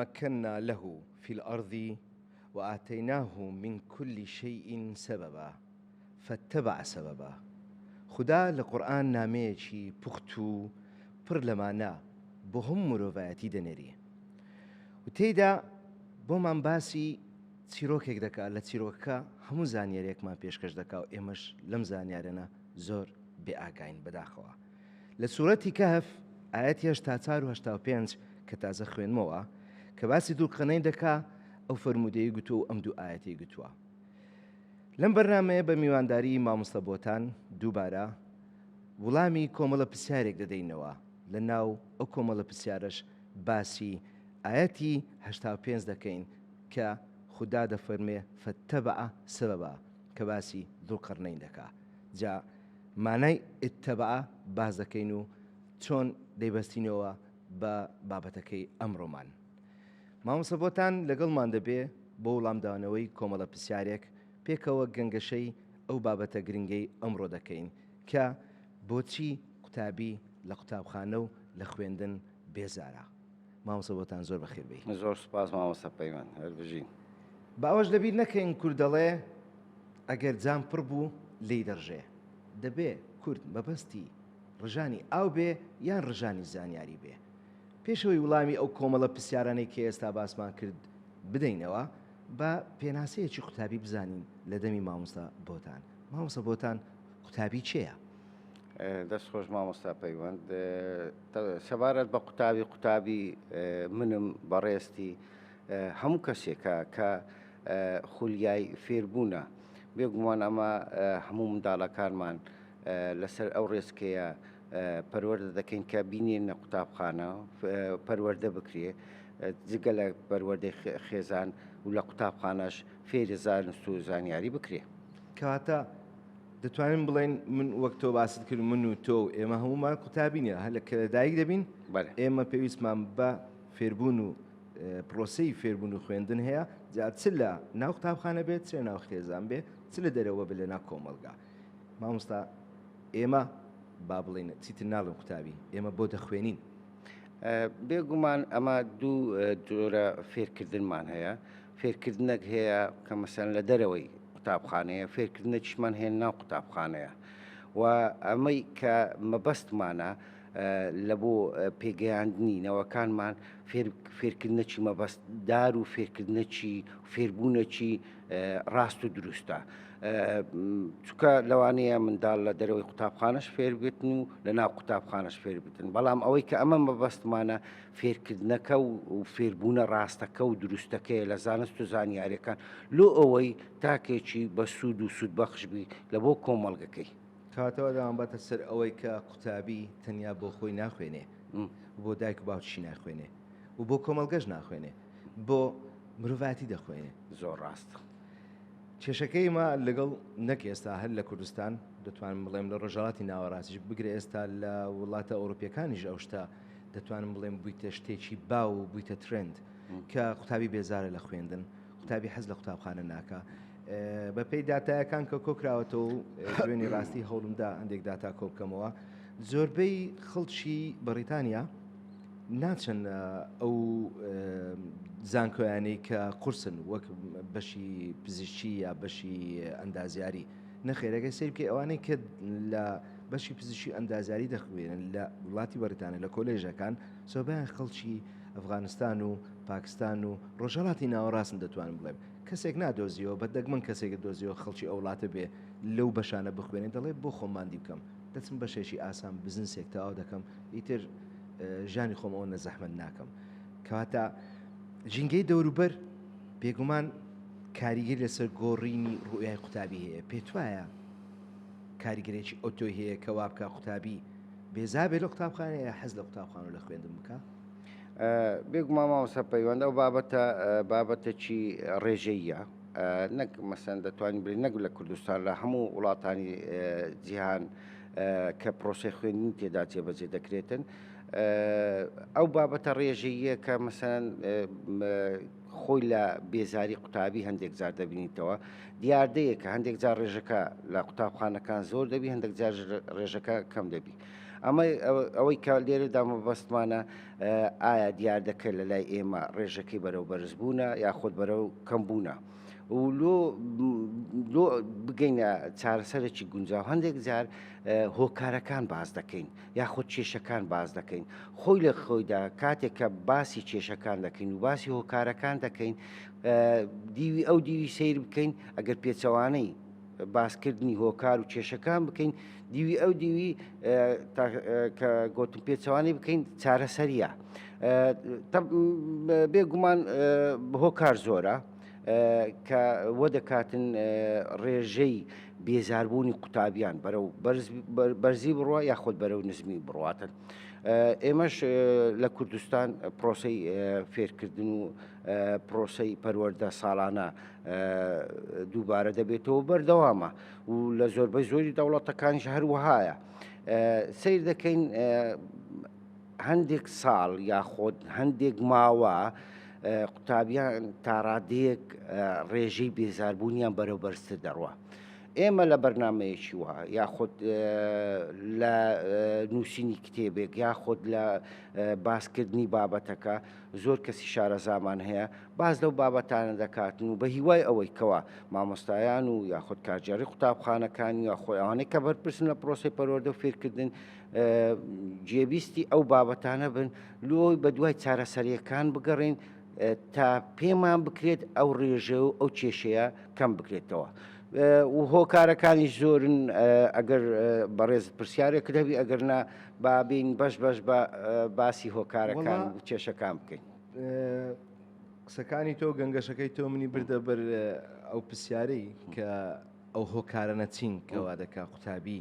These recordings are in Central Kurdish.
مكنا له في الأرض وآتيناه من كل شيء سببا فاتبع سببا. خدا لقرآن نامەیەکی پوخت و پڕ لەمانە بۆ هەموو مرۆڤایەتی دەنێری و تێیدا بۆمان باسی چیرۆکێک دەکات لە چیرۆکەکە هەموو زانیاریەکمان پێشکەش دەکات و ئێمەش لەم زانیارانە زۆر بێئاگاین بەداخەوە. لە سوورەتی کەهف ئاەتی 84 کە تازە خوێنمەوە کە باسی دووقڕنەی دەکا ئەو فەرمودەی گوتووە و ئەم دوو ئاەتی گوتووە. لەم بەرنامەیە بە میوانداری مامۆستا بۆتان دووبارە وڵامی کۆمەڵە پرسیارێک دەدەینەوە لە ناو ئەو کۆمەڵە پرسیارەش باسی ئاەتی 85 دەکەین کە خدا دەفەرمێ فەتەبع سەبەبا کە باسی دووقڕنەی دەکا. جا مانای ئیتەبع باز دەکەین و چۆن دەیبەستینەوە بە بابەتەکەی ئەمڕۆمان. مامۆستا بۆتان لەگەڵمان دەبێ بۆ وڵامداوانەوەی کۆمەڵە پرسیارێک پێکەوە گەنگەشەی ئەو بابەتە گرنگەی ئەمڕۆ دەکەین کە بۆچی قوتابی لە قوتابخانە و لە خوێندن بێزارە. مامۆستا بۆتان زۆر بەخێر بێ. زۆر سوپاس مامۆستا پەیوەند هەربژین. باوەش لەبیر نەکەین کورد دەڵێ ئەگەر جام پڕ بوو لی دەڕژێ. دەبێ کورد مەبەستی ڕژانی ئاو بێ یان ڕژانی زانیاری بێ. پێشەوەی وڵامی ئەو کۆمەڵە پرسیارانەی کە ئێستا باسمان کرد بدەینەوە بە پێناسەیەکی قوتابی بزانین لە دەمی مامۆستا بۆتان. مامۆستا بۆتان قوتابی چێیە؟ دەست خۆش مامۆستا پەیوەند. سەبارەت بە قوتابی منم بەڕێستی هەموو کەسێکە کە خولیای فێربوونە بێگومان ئەمە هەموو منداڵەکانمان لەسەر ئەو ڕێسکەیە پەروەردە دەکەین کە بینێنە قوتابخانە پەروەردە بکرێ جگە لە پەروەردەی خێزان و لە قوتابخانەش فێری زانست و زانیاری بکرێ. کەواتە دەتوانین بڵێن من وەک تۆ باست کرد من و تۆ ئێمە هەمومان قوتابینە هەر لە کەلەدایک دەبین ئێمە پێویستمان بە فێربوون و پرۆسەی فێربوون و خوێندن هەیە جا چ لە ناو قوتابخانە بێت چ ناو خێزان بێ چ لە دەرەوە بێ لە ناو کۆمەلگا. مامۆستا ئێمە با بڵێن چیتر ناڵم قوتابی ئێمە بۆ دەخوێنین. بێگومان ئەمە دوو جۆرە فێرکردنمان هەیە. فێرکردنێک هەیە کە مەسەن لە دەرەوەی قوتابخانەیە فێرکردنەکیشمان هێن ناو قوتابخانەیە و ئەمەی کە مەبەستمانە لە بۆ پێگەیاندنی نەوەکانمان فێرکردنەکی مەبەستدار و فێرکردنەکی فێربوونەکی ڕاست و دروستە. چونکە لەوانەیە منداڵ لە دەرەوەی قوتابخانەش فێر بێتن و لە ناو قوتابخانەش فێر بێتن بەڵام ئەوەی کە ئەمە مەبەستمانە فێرکردنەکە و فێربوونە ڕاستەکە و دروستەکەی لە زانست و زانیاریەکان لۆ ئەوەی تاکێکی بە سوود و سوودبەخشبی لە بۆ کۆمەڵگەکەی. کاتەوە داوام باتە سەر ئەوەی کە قوتابی تەنیا بۆ خۆی ناخوێنێ بۆ دایک و باوچی ناخوێنێ و بۆ کۆمەڵگەش ناخوێنێ بۆ مرۆڤایەتی دەخوێنێ. زۆر ڕاستە. کێشەکەی ما لەگەڵ نەک ئێستا هەر لە کوردستان دەتوانم بڵێم لە ڕۆژهەڵاتی ناوەڕاستیش بگرێ ئێستا لە وڵاتە ئەوروپیەکانیش ئەو شتە دەتوانم بڵێم بوویتە شتێکی باو و بوویتە ترند کە قوتابی بێزارە لە خوێندن قوتابی حەز لە قوتابخانە ناکە. بەپێی داتایەکان کە کۆکراوەتەوە و دوێنی ڕاستی هەوڵمدا هەندێک داتا کۆ بکەمەوە زۆربەی خەڵکی بەریتانیا ناچن ئەو زانکۆیانەی کە قورسن وەک بەشی پزیشکی یا بەشی ئەندازیاری نەخێرەکە سیر بکە ئەوانەی کە لە بەشی پزیشکی ئەندازیاری دەخوێنن لە وڵاتی بەریتانیا لە کۆلێژەکان سۆبیان خەڵکی ئەفغانستان و پاکستان و ڕۆژهەڵاتی ناوەڕاستن دەتوانم بڵێم کەسێک نادۆزیەوە بەدەگمن کەسێک دۆزیەوە خەڵکی ئەو وڵاتە بێ لەو بەشانە بخوێنێت دەڵێ بۆ خۆماندی بکەم دەچم بەشێکی ئاسان بزنسێک تەواو دەکەم ئیتر ژانی خۆمەوە نەزەحمەت ناکەم. کەواتە ژینگەی دەوروبەر بێگومان کاریگەری لەسەر گۆڕینی ڕوئای قوتابی هەیە پێت وایە کاریگەرێکی ئۆتۆی هەیە کە وا بکە قوتابی بێزار بێت لە قوتابخانەیە حەز لە قوتابخانە لە خوێندن بکە. بێگومان مامۆستا پەیوەندە و بابەتێکی ڕێژەیە نەک مەسەن دەتوانین بڵێن نەک لە کوردستان لە هەموو وڵاتانی جیهان کە پرۆسەی خوێندنی تێدا جێبەجێ دەکرێتن ئەو بابەتە ڕێژەیە کە مەسەن خۆی لە بێزاری قوتابی هەندێک جار دەبینیتەوە دیاردەیە کە هەندێک جار ڕێژەکە لە قوتابخانەکان زۆر دەبی هەندێک جار ڕێژەکە کەم دەبی ئەوەی کە لێرەدا مەبەستمانە ئایا دیار دەکەێت لە لای ئێمە ڕێژەکەی بەرەو بەرزبوونە یاخود بەرەو کەمبوونە و لۆ بگەینە چارەسەرێکی گونجاو هەندێک جار هۆکارەکان باز دەکەین یاخود کێشەکان باز دەکەین خۆی لە خۆیدا کاتێک کە باسی کێشەکان دەکەین و باسی هۆکارەکان دەکەین دیوی ئەو دیوی سیر بکەین ئەگەر پێچەوانەی باسکردنی هۆکار و کێشەکان بکەین دیوی ئەو دیوی کە گۆتم پێچەوانی بکەین چارەسەریە بێگومان هۆکار زۆرە کە وە دەکاتن ڕێژەی بێزاربوونی قوتابیان بەرەو بەرزی بڕوە یاخود بەرەو نزمی بڕاتن. ئێمەش لە کوردستان پرۆسەی فێرکردن و پرۆسەی پەروەردە ساڵانە دووبارە دەبێتەوە بەردەوامە و لە زۆربەی زۆری دەوڵەتەکانیش هەروەهایە سیر دەکەین هەندێک ساڵ یاخۆت هەندێک ماوە قوتابیان تاڕادەیەک ڕێژەی بێزاربوونیان بەرەو بەرزتر دەڕوە. ئێمە لە بەرنمەیەکی وە یاخود لە نووسینی کتێبێک یاخود لە باسکردنی بابەتەکە زۆر کەسی شارەزامان هەیە باز لەو بابەتانە دەکاتن و بە هیوای ئەوەی کەوە مامۆستایان و یاخود کارجاری قوتابخانەکانی یاخۆی ئەوانەی کە بەرپرسن لە پرۆسی پەروەردە و فێرکردن جێبیستی ئەو بابەتانە بن لۆی بە دوای چارەسەریەکان بگەڕین تا پێمان بکرێت ئەو ڕێژە و ئەو کێشەیە کەم بکرێتەوە. و هۆکارەکانی زۆرن ئەگەر بەڕێز پرسیارێک دەبی ئەگەرنا بابین بەش بە باسی هۆکارەکان و کێشەکان بکەین. قسەکانی تۆ گەنگەشەکەی تۆ منی بردە بەر ئەو پرسیارەی کە ئەو هۆکارە نەچین کەوا دەکا قوتابی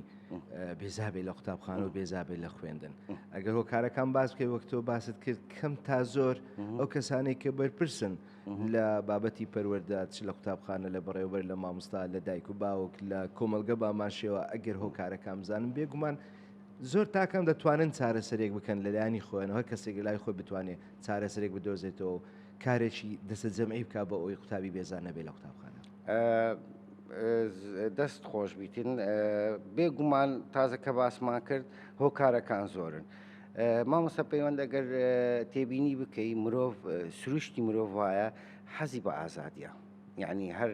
بێزابێ لە قوتابخانە و بێزابێ لە خوێندن ئەگەر هۆکارەکان باز بکەی وەک تۆ باست کرد کەم تا زۆر ئەو کەسانێک کە بەرپرسن لە بابەتی پەروەردە چ لە قوتابخانە لە بەڕێوەبەر لە مامۆستا لە دایک و باوک لە کۆمەلگە باماشێەوە ئەگەر هۆکارەکان بزانن بێگومان زۆر تاکەم دەتوانن چارەسەرێک بکەن لەلایانی خۆیانەوە کەسێک لای خۆی بتوانێت چارەسەرێک بدۆزێتەوە کارێکی دەستە جەمعی بکە بە ئەوی قوتابی بێزار نەبێت لە قوتابخانە. دەست خۆش بیتن بێگومان تازە کە باسمان کرد هۆکارەکان زۆرن. مامۆستا پەیوەند ئەگەر تێبینی بکەی مرۆڤ سروشتی مرۆڤ وایە حەزی بە ئازادیە یعنی هەر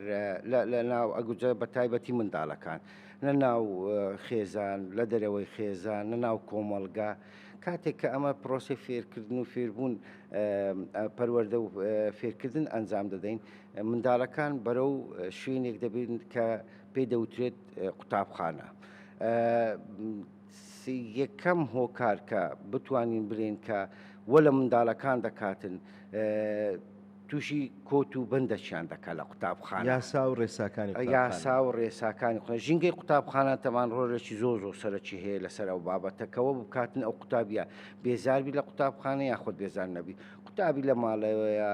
لە ناو ئەگوجە بە تایبەتی منداڵەکان لە ناو خێزان لە دەرەوەی خێزان لە ناو کۆمەڵگا کاتێک کە ئەمە پرۆسی فێرکردن و فێربوون پەروەردە و فێرکردن ئەنجام دەدەین منداڵەکان بەرەو شوێنێک دەبین کە پێی دەوترێت قوتابخانە. یەکەم هۆکار کە بتوانین برێن کە وە لە منداڵەکان دەکاتن تووشی کۆت و بەندەچیان دەکات لە قوتابخانە یاسا و ڕێساکانی یاسا و ڕێساکانی خۆ ژینگەی قوتابخانە تەمان ڕۆژێکی زۆر سەرەکی هەیە لەسەر ئەو بابەتەکەەوە بکاتن ئەو قوتابیە بێزاربی لە قوتابخانە یاخود بێزار نەبی قوتابی لە ماڵەوەیە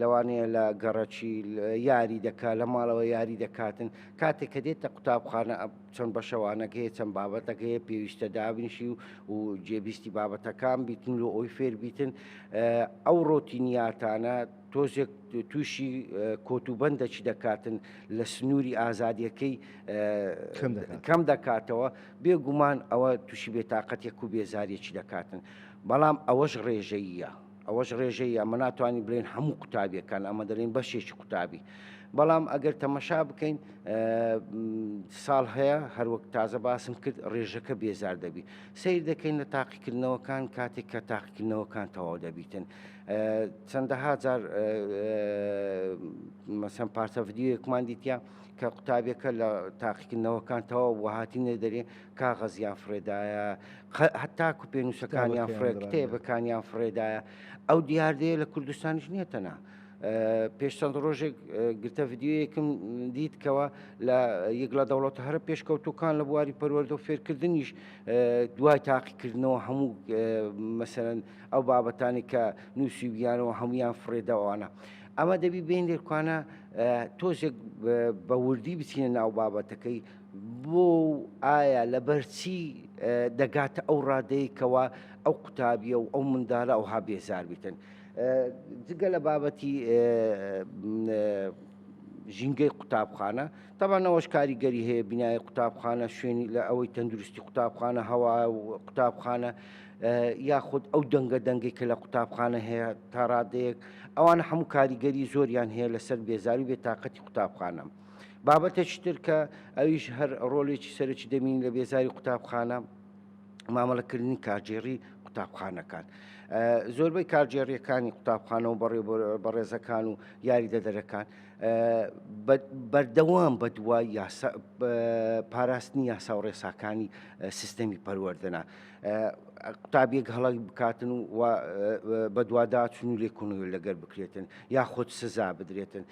لەوانەیە لە گەڕەکی یاری دەکات لە ماڵەوە یاری دەکاتن کاتێک کە دێتە قوتابخانە چەند بەشەوانەک هەیە چەند بابەتەکە هەیە پێویستە دابنیشی و جێبیستی بابەتەکان بیتن و ئەوی فێر بیتن ئەو ڕۆتینیاتانە تۆزێک تووشی کۆتوبەندەچی دەکاتن لە سنووری ئازادیەکەی کەم دەکاتەوە بێگومان ئەوە تووشی بێتاقەتێک و بێزاریەکی دەکاتن بەڵام ئەوەش ڕێژەیە ئەوەش ڕێژەیە ئەمە ناتوانین بڵێن هەموو قوتابیەکان ئەمە دەڵێن بەشێکی قوتابی بەڵام ئەگەر تەمەشا بکەین ساڵ هەیە هەروەک تازە باسم کرد ڕێژەکە بێزار دەبی سیر دەکەین لە تاقیکردنەوەکان کاتێک کە تاقیکردنەوەکان تەواو دەبیتن چەندەها جار مەسەن پارچە ڤیدیۆیەکمان دیتیا کە قوتابیەکە لە تاقیکردنەوەکان تەواو وهاتینە دەرێ کاغەزیان فرێدایە هەتاکو پێنووسەکانیان فرێ کتێبەکانیان فرێدایە ئەو دیاردەیە لە کوردستانیش نیەتەنا پێش چەند ڕۆژێک گرتە ڤیدیۆیەکم دیتکەوە لە یەک لە دەوڵەتە هەرە پێشکەوتوەکان لە بواری پەروەردە و فێرکردنیش دوای تاقیکردنەوە هەموو مەسەرەن ئەو بابەتانی کە نووسیبیانەوە هەمویان فرێدەوانە ئەمە دەبی بین لێرکوانە تۆزێک بە وردی بچینە ناو بابەتەکەی بۆ ئایا لەبەرچی دەگاتە ئەو ڕادەیەکەوە ئەو قوتابیە و ئەو منداڵە ئەوها بێزار بیتن جگە لە بابەتی ژینگەی قوتابخانە تاوان ئەوەش کاریگەری هەیە بینایی قوتابخانە شوێنی لە ئەوەی تەندروستی قوتابخانە هەوا و قوتابخانە یاخود ئەو دەنگەی کە لە قوتابخانە هەیە تا ڕادەیەک ئەوانە هەموو کاریگەری زۆریان هەیە لەسەر بێزاری و بێتاقەتی قوتابخانە. بابەتەشتر کە ئەویش هەر ڕۆڵێکی سەرەکی دەمین لە بێزاری قوتابخانە مامەڵەکردنی کارژێڕی قوتابخانەکان. زۆربەی کارژێڕیەکانی قوتابخانە و بەڕێزەکان و یاریدەدەرەکان بەردەوام بە دوای پاراستنی یاسا و ڕێساکانی سیستەمی پەروەردەنا قوتابیەک هەڵی بکاتن و بە دوواداچون و لێکۆنەوەی لەگەر بکرێتن یاخود سزا بدرێتن.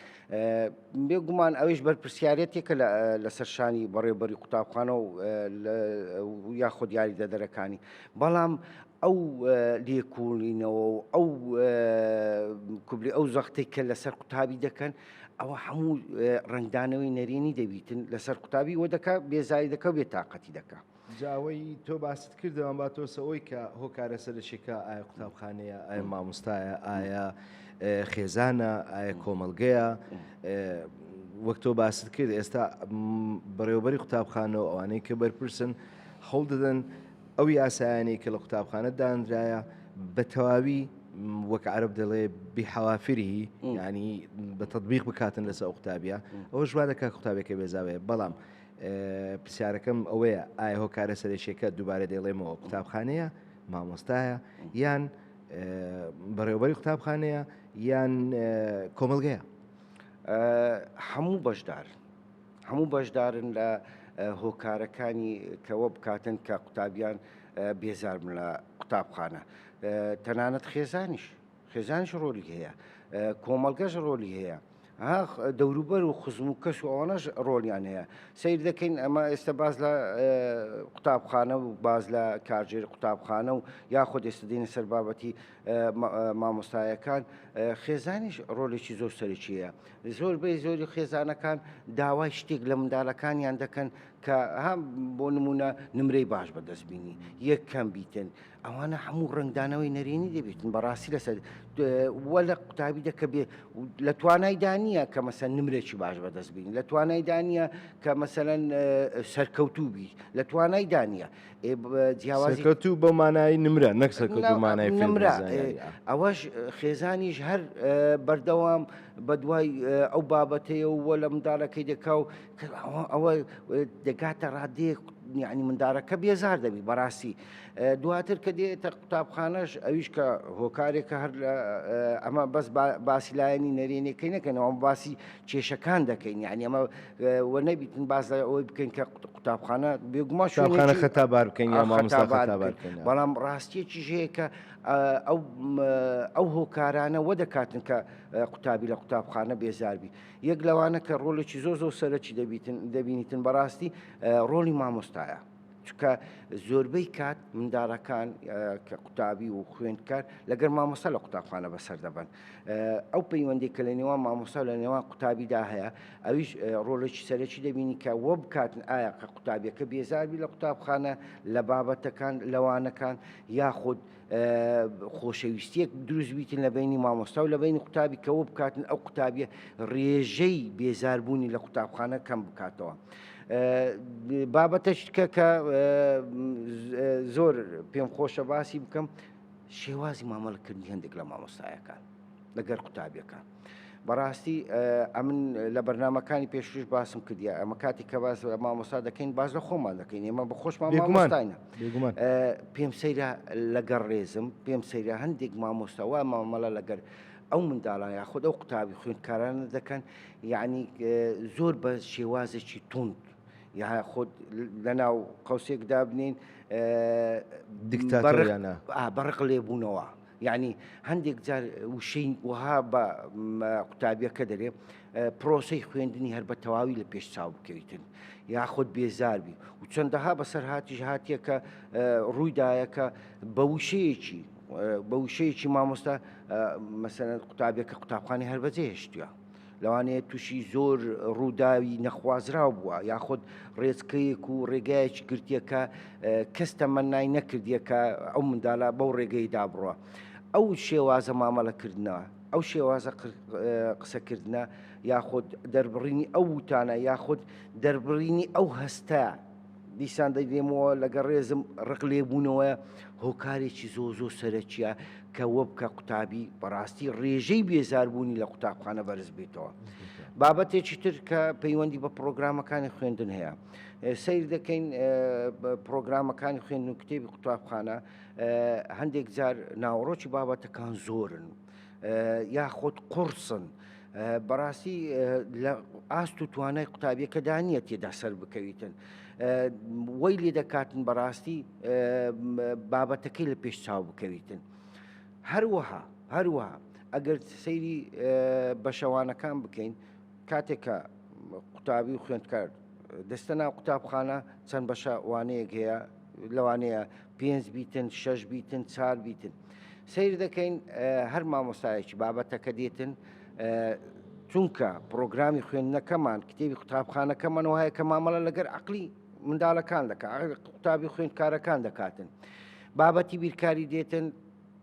بێگومان ئەوەش بەرپرسیارەتێکە لەسەر شانی بەڕێوەبەری قوتابخانە و یاخود یاریدەدەرەکانی، بەڵام ئەو لێکۆڵینەوە و ئەو زەختەی کە لەسەر قوتابی دەکەن ئەوە هەموو ڕنگدانەوەی نەرێنی دەبیتن لەسەر قوتابی وە دەکا بێزاری دەکە و بێتاقەتی دەکا. جاوەی تۆ باست کردەوە با تۆسەوەی کە هۆکارە سەرچێکە ئایا قوتابخانەیە، ئایا مامۆستایە، ئایا خێزانە، ئایا کۆمەلگەیە. وەک تۆ باست کرد ئێستا بەڕێوەبەری قوتابخانە و ئەوانەی کە بەرپرسن هەوڵ دەدەن ئەو یاسایانەی کە لە قوتابخانە دانرایە بە تەواوی وەک عەرەب دەڵێ بحەوافری ینی بە تەطبیق بکاتن لەسەر ئەو قوتابیە. ئەوە ژوا دەکات قوتابێکە بێزاوەیە. بەڵام پرسیارەکەم ئەوەیە ئایا هۆکارە سەرچێکە دووبارە دەڵێمەوە قوتابخانەیە، مامۆستایە، یان بەڕێوەبەری قوتابخانەیە یان کۆمەلگەیە؟ هەموو بەشدارن لە هۆکارەکانی کەوە بکاتن کە قوتابیان بێزار بن لە قوتابخانە. تەنانەت خێزانیش ڕۆلی هەیە، کۆمەلگەش ڕۆلی هەیە، دەوروبەر و خزم و کەس و ئەوانەش ڕۆلیان هەیە. سیر دەکەین ئەمە ئێستا باز لە قوتابخانە و باز لە کارژێری قوتابخانە و یاخود ئێستا دێنە سەر بابەتی مامۆستایەکان، خێزانیش ڕۆلێکی زۆر سەرەکیەیە. زۆری خێزانەکان داوای شتێک لە منداڵەکانیان دەکەن کە هەم بۆ نمونە نمرەی باش بەدەستبینی، یەک کەم بیتن. ئەوانە هەموو ڕنگدانەوەی نەرێنی دەبێتن بەڕاستی لەسەر وە لە قوتابی دەکە بێ لە توانایدا نییە کە مەسەن نمرێکی باش بەدەستبینی، لە توانایدا نییە کە مەسەلەن سەرکەوتوو بی، لە توانایدا نییە سەرکەوتوو بە مانای نمرە نەک سەرکەوتوو مانای نمرە. ئەوەش خێزانیش هەر بەردەوام بە دوای ئەو بابەتەیە و وە لە منداڵەکەی دەکا و ئەوە دەگاتە ڕادەیەک یعنی منداڵەکە بێزار دەبی بەڕاستی. دواتر کە دێتە قوتابخانەش ئەویش کە هۆکارێکە هەر ئەمە بەس باسی لایەنی نەرێنەکەی نەکەنەوە باسی کێشەکان دەکەین، یعنی ئەمە وە نەبیتن باز ئەوەی بکەین کە قوتابخانە بێگومان قوتابخانە خەتابار بکەین یا مامۆستا خەتابار بکەین. بەڵام ڕاستیەکیش هەیە کە ئەو هۆکارانە وە دەکاتن کە قوتابی لە قوتابخانە بێزاربی. یەک لەوانە کە ڕۆڵێکی زۆر سەرەکی دەبینیتن بەڕاستی ڕۆڵی مامۆستایە، چکە زۆربەی کات منداڵەکان کە قوتابی و خوێندکار لەگەر مامۆستا لە قوتابخانە بەسەر دەبن. ئەو پەیوەندی کە لە نێوان مامۆستا و لە نێوان قوتابیدا هەیە ئەویش ڕۆڵێکی سەرەکی دەبینی کە وە بکاتن ئایا کە قوتابیەکە بێزاربی لە قوتابخانە لە بابەتەکان لەوانەکان یاخود خۆشەویستیەک دروست بیتن لە بینی مامۆستا و لە بینی قوتابی کەوە بکاتن ئەو قوتابیە ڕێژەی بێزاربوونی لە قوتابخانە کەم بکاتەوە. بابەتەش کە زۆر پێم خۆشە باسی بکەم شێوازی مامەڵەکردنی هەندێک لە مامۆستایەکان لەگەر قوتابیەکان. بەڕاستی ئەمن لە بەرنامەکانی پێشوش باسم کردیا ئەمە کاتی کە باز مامۆستا دەکەین باز لە خۆمان دەکەین ئێمە بە خۆشمان مامۆستاینە. پێم سەیرە لەگەر ڕێزم پێم سەیرە هەندێک مامۆستا وا مامەڵە لەگەر ئەو منداڵان یاخود ئەو قوتابی خوێندکارانە دەکەن، یعنی زۆر بە شێوازێکی توند یاخود لەناو قەوسێکدا بنین دیکتاتۆریانە بەڕق لێبوونەوە. یعنی هەندێک جار وشەی وها بە قوتابیەکە دەرێ پرۆسەی خوێندنی هەر بە تەواوی لە پێش چاو بکەویتن یاخود بێزاربی و چەندەها بەسەر هاتیش هاتیە کە ڕوویدایە کە بە وشەیەکی مامۆستا مەسەلەن قوتابیەکە قوتابخانەی هەر بەجێ هێشتووە، لەوانەیە تووشی زۆر ڕووداوی نەخوازراو بووە یاخود ڕێچکەیەک و ڕێگایەکی گرتیەکە کەس تەمەنای نەکردیەکە ئەو منداڵە بەو ڕێگەی دابڕوە. ئەو شێوازە مامەڵەکردنەوە ئەو شێوازە قسەکردە یاخود دەربڕینی ئەو وتانە یاخود دەربڕینی ئەو هەستە دیسان دەیدێمەوە لەگەڵ ڕێزم ڕق لێبوونەوە هۆکارێکی زۆ سەرەکیە کە وە بکە قوتابی بەڕاستی ڕێژەی بێزاربوونی لە قوتابخانە بەرز بێتەوە. بابەتێکی تر کە پەیوەندی بە پرۆگرامەکانی خوێندن هەیە سیر دەکەین پرۆگرامەکانی خوێندن و کتێبی قوتابخانە هەندێک جار ناوەڕۆکی بابەتەکان زۆرن یاخۆت قورسن بەڕاستی لە ئاست و توانای قوتابیەکە دانیە تێدا سەر بکەویتن وەی لێ دەکاتن بەڕاستی بابەتەکەی لە پێش چاو بکەویتن هەروەها ئەگەر سەیری بەشەوانەکان بکەین کاتێکە قوتابی و خوێندکار دەستە ناو قوتابخانە چەند بەشەوانەیەک هەیە لەوانەیە 5 بیتن 6 بیتن 4 بیتن سیر دەکەین هەر مامۆستایەکی بابەتەکە دێتن چونکە پرۆگرامی خوێندنەکەمان کتێبی قوتابخانەکەمان وایە کە مامەڵە لەگەر عەقلی منداڵەکان دەکات قوتابی خوێندکارەکان دەکاتن بابەتی بیرکاری دێتن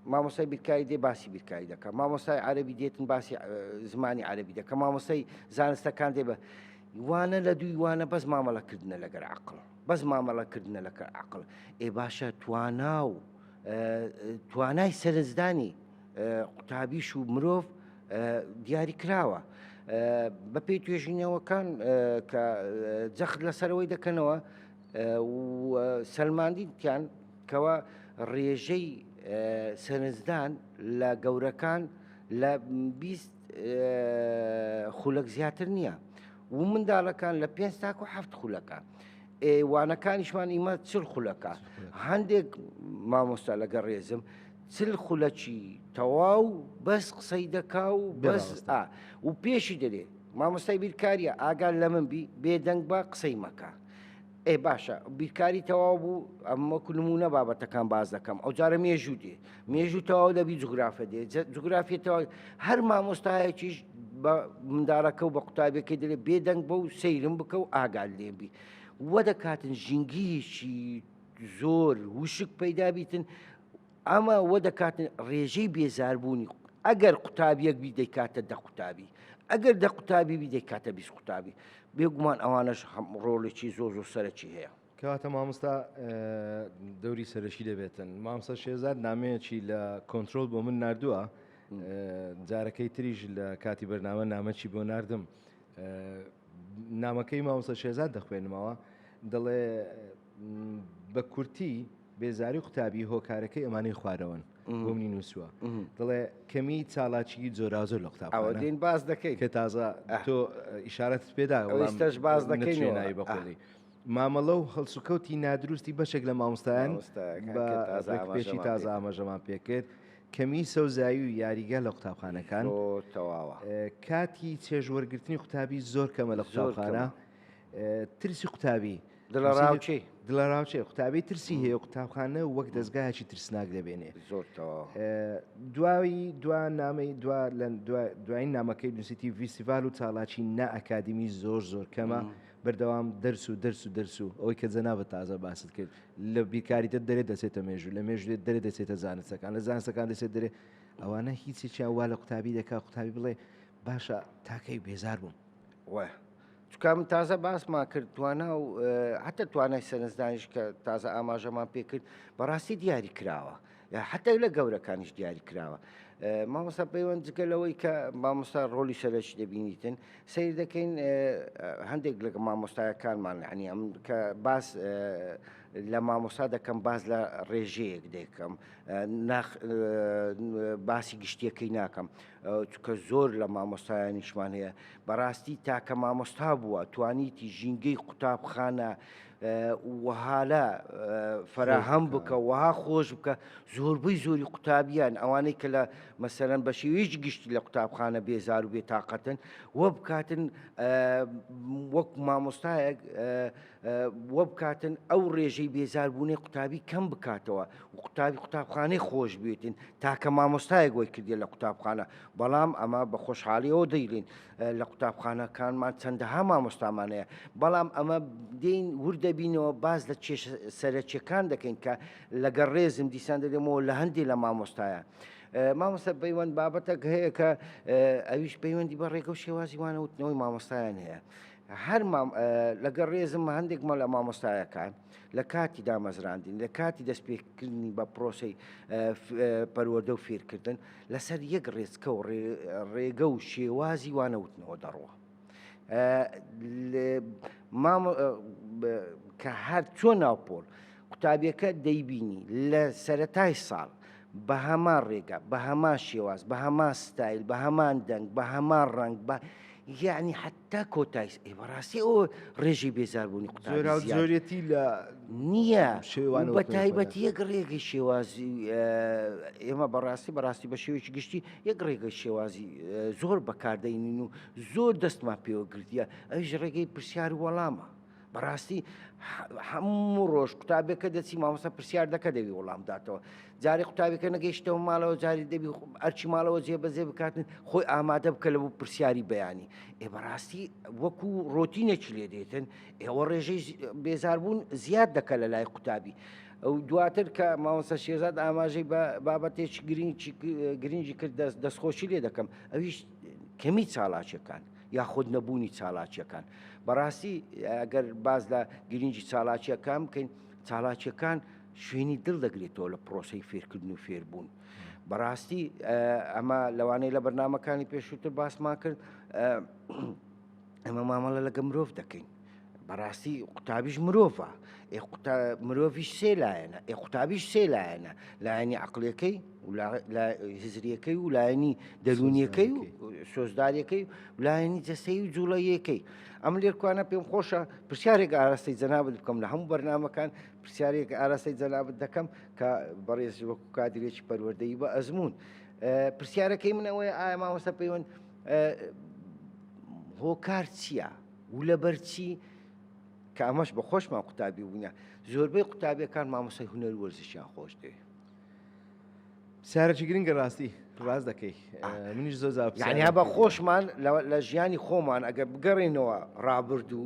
مامۆستای بیرکاری دێ باسی بیرکاری دەکات مامۆستای عەرەبی دێتن باسی زمانی عەرەبی دەکات مامۆستای زانستەکان دێ بە وانە لە دوی وانە بەس مامەڵەکردنە لەگەر عەقڵ بەس مامەڵەکردنە لەگەر عەقڵ باشە توانای سەرنجدانی قوتابیش و مرۆڤ دیاری کراوە بە پێی توێژینەوەکان کە جەخت لەسەرەوەی دەکەنەوە سەلماندیتیان کەوە ڕێژەی سەرنجدان لە گەورەکان لە 20 خولەک زیاتر نییە و منداڵەکان لە 5 تاکو 7 خولەکە وانەکانیشمان ئیمە 40 خولەکە هەندێک مامۆستا لەگەڵ ڕێزم 40 خولەکی تەواو بەس قسەی دەکا و بەس و پێشی دەرێ مامۆستای بیرکاریە ئاگال لە من بی بێدەنگ بە قسەی مەکە باشە بیرکاری تەواو بوو ئەمەکو نمونە بابەتەکان باز دەکەم ئەو جارە مێژوو دێ مێژوو تەواو دەبی جوگرافە دێ جوگرافیەوە هەر مامۆستایەکیش بە منداڵەکە و بە قوتابەکەی دەرێ بێدەنگ بە و سەیرم بکە و ئاگال لێبی وە دەکاتن ژینگیشی زۆر وشک پەیدا بیتن ئەمە وە دەکاتن ڕێژەی بێزاربوونی ئەگەر قوتابیەک بی دەیکاتە دە قوتابی ئەگەر دە قوتابی بی دەیکاتە 20 قوتابی بێگومان ئەوانەش ڕۆڵێکی زۆر سەرەکی هەیە کەواتە مامۆستا دەوری سەرشی دەبێتن مامۆستا شێزار نامەیەکی لە کۆنتترۆل بۆ من نردووە جارەکەی تریژ لە کاتی بەرنامە نامەکی بۆ نردم نامەکەی مامۆستا شێزار دەخوێنمەوە دەڵێ بە کورتی بێزاری قوتابی هۆکارەکەی ئەمانەی خوارەوەن بۆ منی نووسووە دەڵێ کەمی چالاکی جۆرازۆر لە قوتابخانە باز دەکەیت کە تازە تۆ ئیشارەت پێدا ئێستش باز دەکەینەوەی بەقۆڵی مامەڵە و هەڵسوکەوتی نادروستی بەشێک لە مامۆستایان بەپێکی تازە ئاماژەمان پێکرد کەمی سەوزایی و یاریگە لە قوتابخانەکان تەواوە کاتی چێژوەرگرتنی قوتابی زۆر کەمە لە قوتابخانە ترسی قوتابی دڵەڕاوچێ قوتابی ترسی هەیە قوتابخانە وەک دەستگایکی ترسناک دەبێنێ دوای نامەکەی نووسیتی ڤیسیڤال و چالاکی نا ئەکادمی زۆر کەمە بەردەوام دەرس و ئەوەی کە جەنابەت تازە باست کرد لە بیرکاریتە دەرێ دەچێتە مێژوو لە مێژوێت دەرێ دەچێتە زانستەکان لە زانستەکان دەچێت دەرێ ئەوانە هیچێکیان وا لە قوتابی دەکا قوتابی بڵێ باشە تاکەی بێزار بووم چکام تازە باسمان کرد توانە و حتا توانای سەرنجدانیش کە تازە ئاماژەمان پێکرد بەڕاستی دیاری کراوە حتا لە گەورەکانیش دیاری کراوە مامۆستا پەیوەند جگەلەوەی کە مامۆستا ڕۆلی سەرەکی دەبینیتن سیر دەکەین هەندێک لە مامۆستایەکانمان عنی کە باس لە مامۆستا دەکەم باز لە ڕێژەیەک دەکەم باسی گشتیەکەی ناکەم چکە زۆر لە مامۆستایانیشمان هەیە بەڕاستی تاکە مامۆستا بووە توانیتی ژینگەی قوتابخانە وەهالە فراهەم بکە وەها خۆش بکە زۆربەی زۆری قوتابیان ئەوانەی کە لە مەسەرەن بە شێوەیەکی گشتی لە قوتابخانە بێزار و بێتاقەتن وە بکاتن وەک مامۆستایەک وە بکاتن ئەو ڕێژەی بێزاربوونی قوتابی کەم بکاتەوە و قوتابخانەی خۆش بێتن تاکە مامۆستایەک وەی کردێ لە قوتابخانە بەڵام ئەمە بە خۆشحاڵیەوە دەیلین لە قوتابخانەکانمان چەندەها مامۆستامان هەیە بەڵام ئەمە دێین وردەبینەوە باز لە سەرەکیەکان دەکەین کە لەگەڵ ڕێزم دیسان دەدەمەوە لە هەندێک لە مامۆستایە مامۆستا پەیوەند بابەتێک هەیە کە ئەویش پەیوەندی بە ڕێگە و شێوازی وانەوتنەوەی مامۆستایان هەیە. هەر لەگەڵ ڕێزم هەندێک مە لە مامۆستایەکان لە کاتی دامەزراندن لە کاتی دەستپێکردنی بە پرۆسی پەروەردە و فێرکردن لەسەر یەک ڕێزکە و ڕێگە و شێوازی وانەوتنەوە دەڕوە. کە هەر چۆن ناوپۆل قوتابیەکە دەیبینی لە سەرەتای ساڵ بە هەمان ڕێگە بە هەمان شێواز بە هەمان ستایل بە هەمان دەنگ بە هەمان ڕنگ یعنی حتا کۆتایس بەڕاستی ئەو ڕێژی بێزاربوونی زۆرێتی لە نییە بە تایبەتی یەک ڕێگەی شێوازی ئێمە بەڕاستی بە شێوەیەکی گشتی یەک ڕێگەی شێوازی زۆر بەکاردەینین و زۆر دەستمان پێوە گرتیە ئەویش ڕێگەی پرسیار وەڵامە. بەڕاستی هەموو ڕۆژ قوتابێکە دەچی مامۆستا پرسیار دەکە دەوی وەڵام داتەوە. جارێک قوتابێکە نەگەیشتەوە ماڵەوە جاری دەبی ئەرچی ماڵەوە جێبەجێ بکاتن خۆی ئامادە بکە لە بوو پرسیاری بەیانی. بەڕاستی وەکو ڕۆتینێکی لێ دێتن ئێوە ڕێژەی بێزاربوون زیاد دەکە لە لای قوتابی. ئەو دواتر کە مامۆستا شێرزاد ئاماژەی بە بابەتێکی گرنگی کرد دەستخۆشی لێ دەکەم ئەویش کەمی چالاکیەکان یا خۆت نەبوونی چالاکیەکان. بەڕاستی ئەگەر باز لە گرنگی چالاکیەکان بکەین چالاکیەکان شوێنی دڵ دەگرێتەوە لە پرۆسەی فێرکردن و فێربوون. بەڕاستی ئەمە لەوانەیە لە بەرنامەکانی پێشووتر باسمان کرد ئەمە مامەڵە لەگە مرۆڤ دەکەین. بەڕاستی قوتابیش مرۆڤە مرۆڤیش سێ لایەنە قوتابیش سێ لایەنە لایەنی عەقڵیەکەی هزریەکەی و لایەنی دەرونیەکەی و سۆزداریەکەی و لایەنی جەستەیی و جوڵەیەکەی. ئەم لێرکوانە پێم خۆشە پرسیارێک ئاراستەی جەنابەت بکەم لە هەموو بەرنامەکان پرسیارێک ئاراستەی جەنابەت دەکەم کە بەڕێز وەکو کادرێکی پەروەردەیی بە ئەزمون. پرسیارەکەی منەوەی ئایا مامۆستا پەیوەند هۆکار چییە و لەبەرچی کە ئەمەش بە خۆشمان قوتابی بوونە زۆربەی قوتابیەکان مامۆستای هونەر وەرزشیان خۆش دێ. پرسیارێکی گرنگە ڕاستی ڕاست دەکەی منیش زۆر یعنی بە خۆشمان لە ژیانی خۆمان ئەگەر بگەڕێنەوە ڕابردوو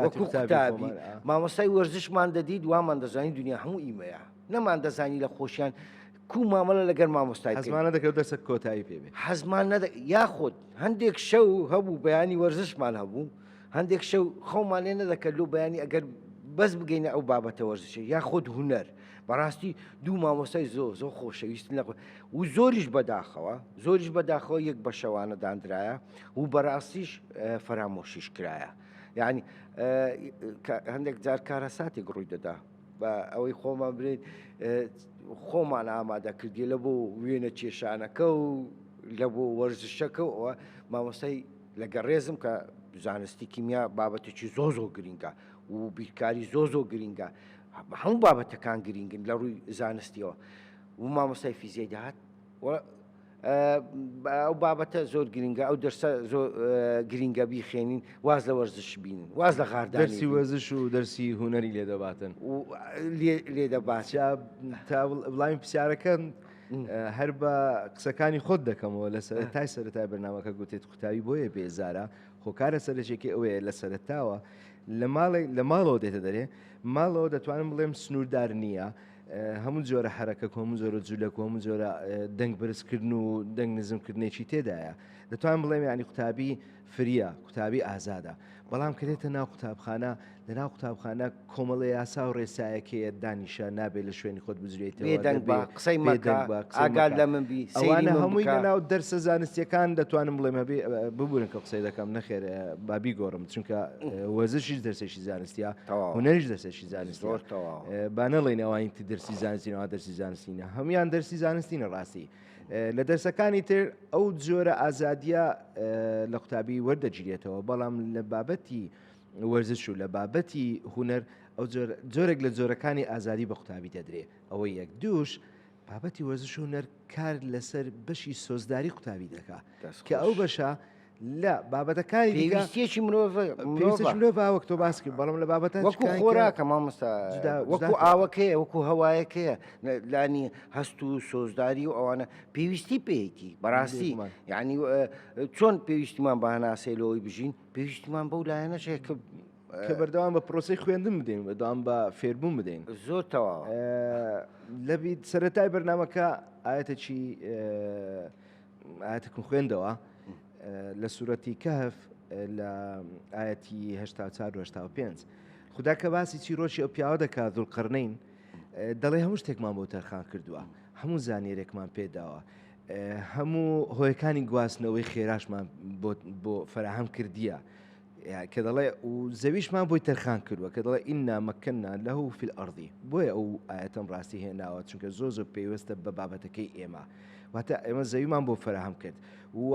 وەکو قوتابی مامۆستای وەرزشمان دەدیت وامان دەزانی دنیا هەموو ئیمەیە نەمان دەزانی لە خۆشیان کو مامەڵە لەگەر مامۆستای حەزمانە دەکەوت دەسە کۆتایی پێبێت حەزمان یاخۆت هەندێک شەو هەبوو بەیانی وەرزشمان هەبوو هەندێک شەو خەومان لێ نەدەکرد لەو بەیانی ئەگەر بەس بگەینە ئەو بابەتە وەرزشە یاخۆت هونەر. بەڕاستی دوو مامۆستای زۆر خۆشەویستن لە و زۆریش بەداخەوە یەک بە شەوانە دانرایە و بەڕاستیش فەرامۆشیش کرایە. یعنی هەندێک جار کارە ساتێک ڕووی دەدا بە ئەوەی خۆمان برێت خۆمان ئامادەکردی لە بۆ وێنە کێشانەکە و لە بۆ وەرزشەکە ئەوە مامۆستای لەگە ڕێزم کە زانستی کیمیا بابەتێکی زۆر گرینگە و بیرکاری زۆر گرینگە هەموو بابەتەکان گرینگن لە ڕووی زانستیەوە و مامۆستای فیزیای داهات ئەو بابەتە زۆر گرینگە ئەو دەرسە زۆر گرینگە بیخێنین واز لە وەرزش بینن واز لە غاردانی دەرسی وەرزش و دەرسی هونەری لێ دەباتن لێ دەبات تا وڵامی پرسیارەکەم هەر بە قسەکانی خۆت دەکەمەوە لە سەرەتای سەرەتای بەرنامەکە گوتێت قوتابی بۆیە بێزارە خۆکارە سەرچێکی ئەوەیە لە سەرەتاوە لە ماڵەوە دێتە دەرێ ماڵەوە دەتوانم بڵێم سنووردار نییە هەموو جۆرە حرەکە هەموو زۆرە جوولەک و هەموو جۆرە دەنگ بەرزکردن و دەنگ نزمکردنێکی تێدایە دەتوانم بڵێم ینی قوتابی فریە قوتابی ئازادە بەڵام کە دێتە ناو قوتابخانە لە ناو قوتابخانە کۆمەڵە یاسا و ڕێسایەکەیە دانیشە نابێت لە شوێنی خۆت بجرێتەوە قسەی ئاگاد لە من بی ئەوانە هەمووی لە ناو دەرسە زانستیەکان دەتوانم بڵێم ببوورن کە قسەی دەکەم نەخێر بابی گۆڕم چونکە وەرزشیش دەرسێکی زانستیە هونەریش دەرسێکی زانستی با نەڵێن ئەوانی دەرسی زانستینەوە دەرسی زانستینە هەمویان دەرسی زانستینە ڕاستی لە دەرسەکانی تر ئەو جۆرە ئازادیە لە قوتابی وەردەگیرێتەوە بەڵام لە بابەتی وەرزش و لە بابەتی هونەر ئەو جۆرێک لە جۆرەکانی ئازادی بە قوتابی دەدرێ ئەوەی یەک دووش بابەتی وەرزش و هونەر کار لەسەر بەشی سۆزداری قوتابی دەکات کە ئەو بەشە لە بابەتەکانی پێویستیەکی مرۆڤ وەک تۆ باس کرد بەڵام لە بابەتە وەکو خۆراکە مامۆستا وەکو ئاوەکەیە وەکو هەوایەکەیە لانی هەست و سۆزداری و ئەوانە پێویستی پێیەتی بەڕاستی یعنی چۆن پێویستیمان بە هەناسەی لەوەی بژین پێویستیمان بەو لایەنەشەیە کە کە بەردەوام بە پرۆسی خوێندن بدەین بەدەوام بە فێربوون بدەین زۆر تەواو لەبییت سەرەتای بەرنمەکە ئاەتێکی ئاەتەکم خوێندەوە لە سوورەتی کەهف لە ئاەتی 1995 خدا کە باسی چیرۆکی ئەو پیاوە دەکات دوڵقڕنین دەڵێ هەموو شتێکمان بۆ تەرخان کردووە هەموو زانێرێکمان پێداوە هەموو هۆیەکانی گواستنەوەی خێراشمان بۆ فراهەم کردیە کە دەڵێ و زەویشمان بۆی تەرخان کردووە کە دەڵێ ئیننا مەکەننا لەهو فی الئەڕضی بۆیە ئەو ئاەتەم ڕاستی هێناوە چونکە زۆر پێویستە بە بابەتەکەی ئێمە واتە ئێمە زەویمان بۆ فراهەم کرد و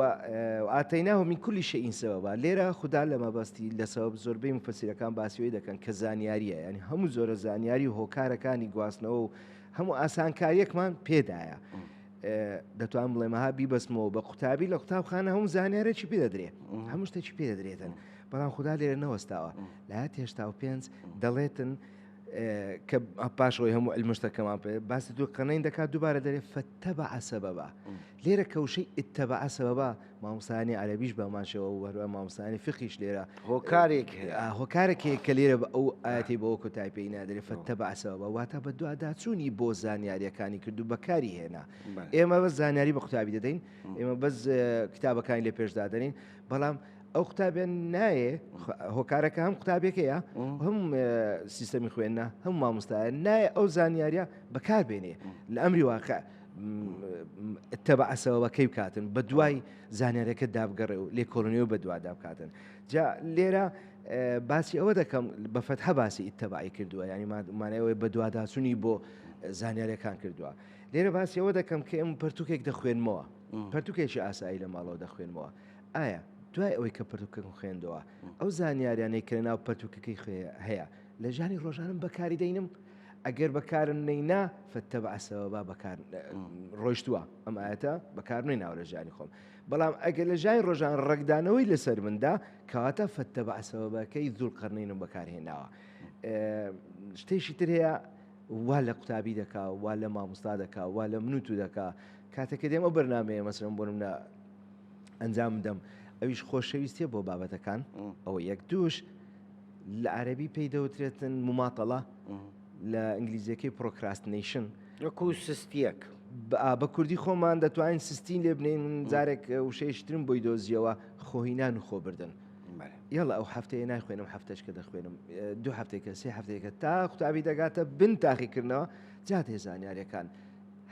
ئاتەیناه من کولی شەئین سەبەبا لێرە خوددا لە مەبەستی لە سەبەب زۆربەی مفەسیرەکان باسیەوەی دەکەن کە زانیاریە ینی هەموو زۆرە زانیاری و هۆکارەکانی گواستنەوە و هەموو ئاسانکاریەکمان پێدایە دەتوان بڵێمەها بیبەسمەوە بە قوتابی لە قوتابخانە هەموو زانیارێکی پێ دەدرێت هەموو شتێکی پێ دەدرێتن بەڵام خوددا لێرە نەوەستاوە لە هێشتا و پێنج دەڵێتن کە پاشەوەی هەموو ئەلمشتەکەمان پێ باسی دوو قەنەین دەکات دووبارە دەرێت فەتەبع سەبەبا لێرە کەوشەی ئتەبع سەبەبا مامۆستایانی عەرەبیش بەمانشەوە و هەروە مامۆستایانی فقیش لێرە هۆکارێک کە لێرە بە ئەو ئاەتی بەوە کۆتای پێی نادرێت فەتەبع سەبەبا واتە بە دوواداچوونی بۆ زانیاریەکانی کردو بەکاری هێنا ئێمە بەس زانیاری بە قوتابی دەدەین ئێمە بەس کتابەکانی لێ پێشدادەین بەڵام ئەو قوتابیان نایە هۆکارەکە هەم قوتابێکەیە هەم سیستەمی خوێندە هەم مامۆستایە نایە ئەو زانیاریە بەکاربێنێ لە ئەمری واقع تەبع سەبەبەکەی بکاتن بە دوای زانیاریەکە دابگەڕێ و لێ کۆڵنیەوە بە دووا دابکاتن جا لێرە باسی ئەوە دەکەم بە فەتحە باسی ئیتتەبعی کردووە ینی مانایەوەی بە دوواداچوونی بۆ زانیاریەکان کردووە لێرە باسی ئەوە دەکەم کە ئێمە پەرتوکێک دەخوێنمەوە پەرتوکێکی ئاسایی لە ماڵەوە دەخوێنمەوە ئایا دوای ئەوەی کە پەرتوکەکەم خوێندەوە ئەو زانیاریانەی کە ناو پەرتوکەکەی هەیە لە ژانی ڕۆژانم بەکاری دەینم ئەگەر بەکارم نەینا فەتەبع سەبەبا بەکار ڕۆیشتووە ئەم ئاەتە بەکارم نەیناوە لە ژانی خۆم بەڵام ئەگەر لە ژانی ڕۆژان ڕێکدانەوەی لەسەر مندا کەواتە فەتەبع سەبەبەکەی دوڵقەرنینم بەکارهێناوە شتێکی تر هەیە وا لە قوتابی دەکا وا لە مامۆستا دەکا وا لە منوت و دەکا کاتێککە دێمە بەرنامەیە مەسەڵەن بۆ نمونە ئەنجام بدەم ئەویش خۆشەویستیە بۆ بابەتەکان ئەوە یەک دووش لە عەرەبی پێی دەوترێتن مماتەڵە لە ئینگلیزیەکەی پرۆکراستینیشن وەکو سستیەک بە کوردی خۆمان دەتوانین سستین لێ بنین جارێک وشەیشترم بۆی دۆزیەوە خۆهینان و خۆبردن یاڵە ئەو هەفتەیە نایخوێنم هەفتەشکە دەخوێنم دوو هەفتێکە سێ هەفتێکە تا قوتابی دەگاتە بن تاقیکردنەوە جاتێ زانیاریەکان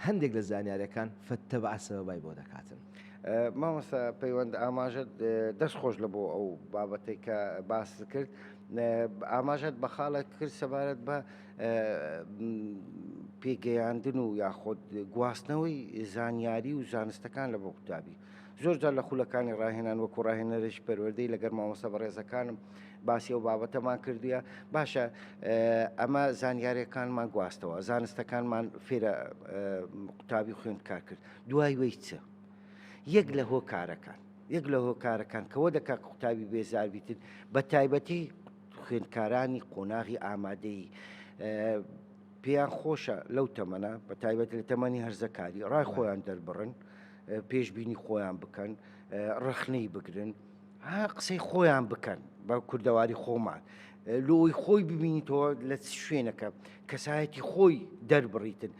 هەندێک لە زانیاریەکان فەتەبع سەبەبای بۆ دەکاتن مامۆستا پەیوەند ئاماژت دەست خۆش لە بۆ ئەو بابەتێک کە باس کرد ئاماژت بە خاڵێک کرد سەبارەت بە پێگەیاندن و یاخۆت گواستنەوەی زانیاری و زانستەکان لە بۆ قوتابی زۆر جار لە خولەکانی ڕاهێنان وەکو ڕاهێنەرش پەروەردەی لەگەر مامۆستا بەڕێزەکانم باسی ئەو بابەتەمان کردووە باشە ئەمە زانیاریەکانمان گواستەوە زانستەکانمان فێرە قوتابی خوێندکار کرد دوای وەی چە یەک لە هۆکارەکان کەوە دەکات قوتابی بێزار بیتن بە تایبەتی خوێندکارانی قۆناغی ئامادەی پێیان خۆشە لەو تەمەنە بە تایبەت لە تەمەنی هەرزەکاری ڕای خۆیان دەربڕن پێشبینی خۆیان بکەن ڕخنەی بگرن قسەی خۆیان بکەن بە کوردەواری خۆمان لۆی خۆی ببینیتەوە لە شوێنەکە کەسایەتی خۆی دەربڕیتن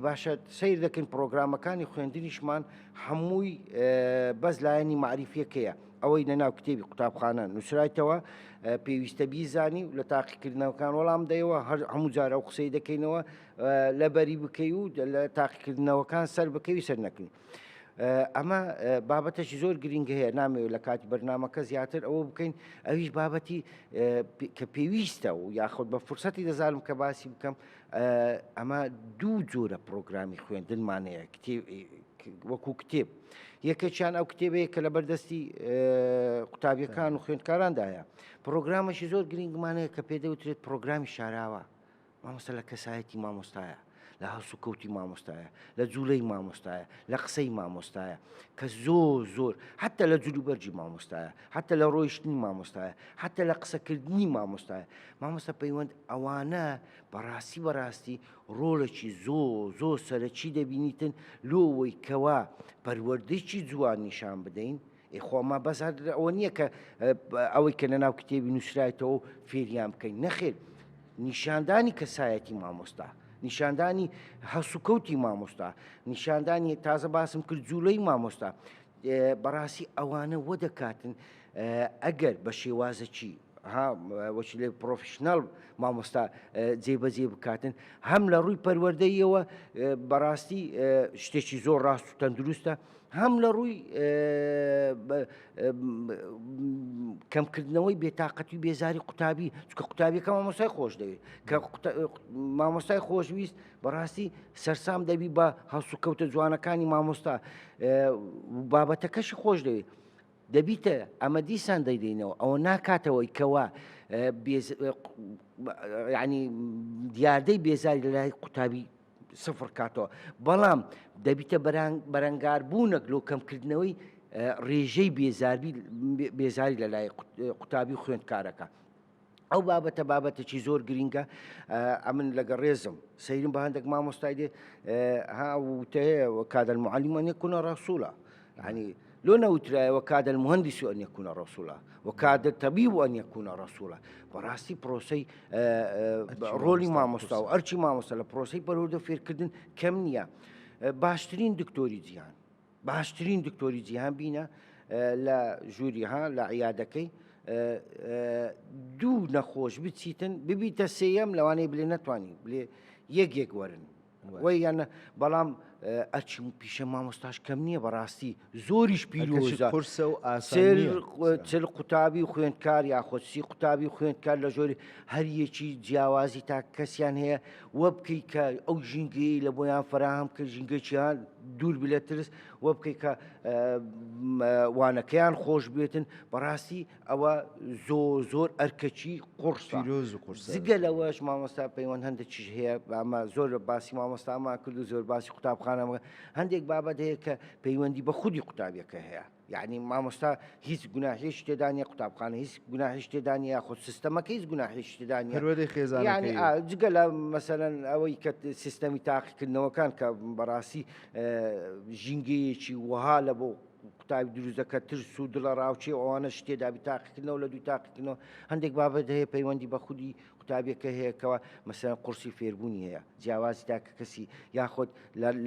باشە سیر دەکەن پرۆگرامەکانی خوێندنیشمان هەمووی بەس لایەنی معریفیەکەیە ئەوەی لەناو کتێبی قوتابخانە نووسرایتەوە پێویستە بیزانی و لە تاقیکردنەوەکان وەڵام دەیەوە هەموو جارە ئەو قسەی دەکەینەوە لەبەری بکەی و لە تاقیکردنەوەکان سەر بکەوی سەر نەکەین ئەمە بابەتەشی زۆر گرنگە هەیە نامەوێت لە کاتی بەرنامەکە زیاتر ئەوە بکەین ئەویش بابەتی کە پێویستە و یاخود بە فرسەتی دەزانم کە باسی بکەم ئەمە دوو جۆرە پرۆگرامی خوێندنمانەیە وەکو کتێب یەکێکیان ئەو کتێبەیە کە لە بەردەستی قوتابیەکان و خوێندکاراندایە پرۆگرامەشی زۆر گرنگمانەیە کە پێدەوترێت پرۆگرامی شاراوە مامۆستا لە کەسایەتی مامۆستایە لە هەسو کەوتی مامۆستایە لە جوولەی مامۆستایە لە قسەی مامۆستایە کە زۆر حتى لە جلوبەرجی مامۆستایە حتى لە ڕۆیشتنی مامۆستایە حتى لە قسەکردنی مامۆستایە مامۆستا پەیوەند ئەوانە بەڕاستی ڕۆڵێکی زۆر سەرەکی دەبینیتن لۆوەی کەوا پەروەردەیەکی جوان نیشان بدەین خۆما بەس ئەوە نییە کە ئەوەی کە لەناو کتێبی نووسرایەوە فێریان بکەین نەخێر نیشاندانی کەسایەتی مامۆستا نیشاندانی هەسوکەوتی مامۆستا نیشاندانی تازە باسم کرد جوولەی مامۆستا بەڕاستی ئەوانە وە دەکاتن ئەگەر بە شێوازە چی وەچی لێ پرۆفشنال مامۆستا جێبەجێ بکاتن هەم لە ڕووی پەروەردەیەوە بەڕاستی شتێکی زۆر ڕاست و تەندروستە هەم لە ڕووی کەمکردنەوەی بێتاقەتی و بێزاری قوتابی چکە قوتابیەکە مامۆستای خۆش دەوێت کە مامۆستای خۆشویست بەڕاستی سەرسام دەبی بە هەڵسوکەوتە جوانەکانی مامۆستا بابەتەکەشی خۆش دەوێت دەبیتە ئەمە دیسان دەیدەینەوە ئەوە ناکاتەوەی کەوا ینی دیاردەی بێزاری لە لای قوتابی سفر کاتەوە بەڵام دەبیتە بەرەنگاربوونەک لۆ کەمکردنەوەی ڕێژەی بێزاری لە لای قوتابی خوێندکارەکە ئەو بابەتێکی زۆر گرینگە ئەمن لەگە ڕێزم سەیرم بە هەندێک مامۆستای دێ هاوتەیە وكاد المعلم أن يكون رسولا يعني لو نوترا وكاد المهندس أن يكون رسولا وكاد الطبيب أن يكون رسولا بەڕاستی پرۆسەی ڕۆلی مامۆستا و ئەرچی مامۆستا لە پرۆسەی بەرەوردە فێرکردن کەم نییە باشترین دکتۆری جیهان بینە لە ژووریها لە عیادەکەی دوو نەخۆش بچیتن ببیتە سێیەم لەوانەیە بلێ نەتوانی بلێ یەک وەرن وی یانە بەڵام ئەرچی پیشە مامۆستاش کەم نییە بەڕاستی زۆریش پیرۆزە قورسە و چل قوتابی و خوێندکار یاخۆت سی قوتابی و خوێندکار لە ژۆری هەر یەکی جیاوازی تا کەسیان هەیە وە بکەی کە ئەو ژینگەی لە بۆیان فراهم کە ژینگەیان دوور بلێ ترس وە بکەی کە وانەکەیان خۆش بێتن بەڕاستی ئەوە زۆر ئەرکەچی قورسە زگە لەوەش مامۆستا پەیوەند هەندێکیش هەیە ئەمە زۆر باسی مامۆستامان کرد و زۆر باسی قوتابخانەمە هەندێک بابەت هەیە کە پەیوەندی بە خودی قوتابیەکە هەیە یعنی مامۆستا هیچ گوناهیش تێدا نیە قوتابخانە هیچ گوناهیش تێدا نیە خۆ سیستەمەکە هیچ گوناهیش تێدا نیە یعنی جگە لە مەسەلەن ئەوەی کە سیستەمی تاقیکردنەوەکان کە بەڕاستی ژینگەیەکی وەها لە بۆ قوتابی دروست دەکە ترس و دڵە ڕاوچێ ئەوانە شتێدابی تاقیکردنەوە لە دوو تاقیکردنەوە هەندێک بابەت هەیە پەیوەندی بە خودی قوتابیەکە هەیەکەوە مەسەلەن قورسی فێربوونی هەیە جیاوازی تا کە کەسی یاخۆت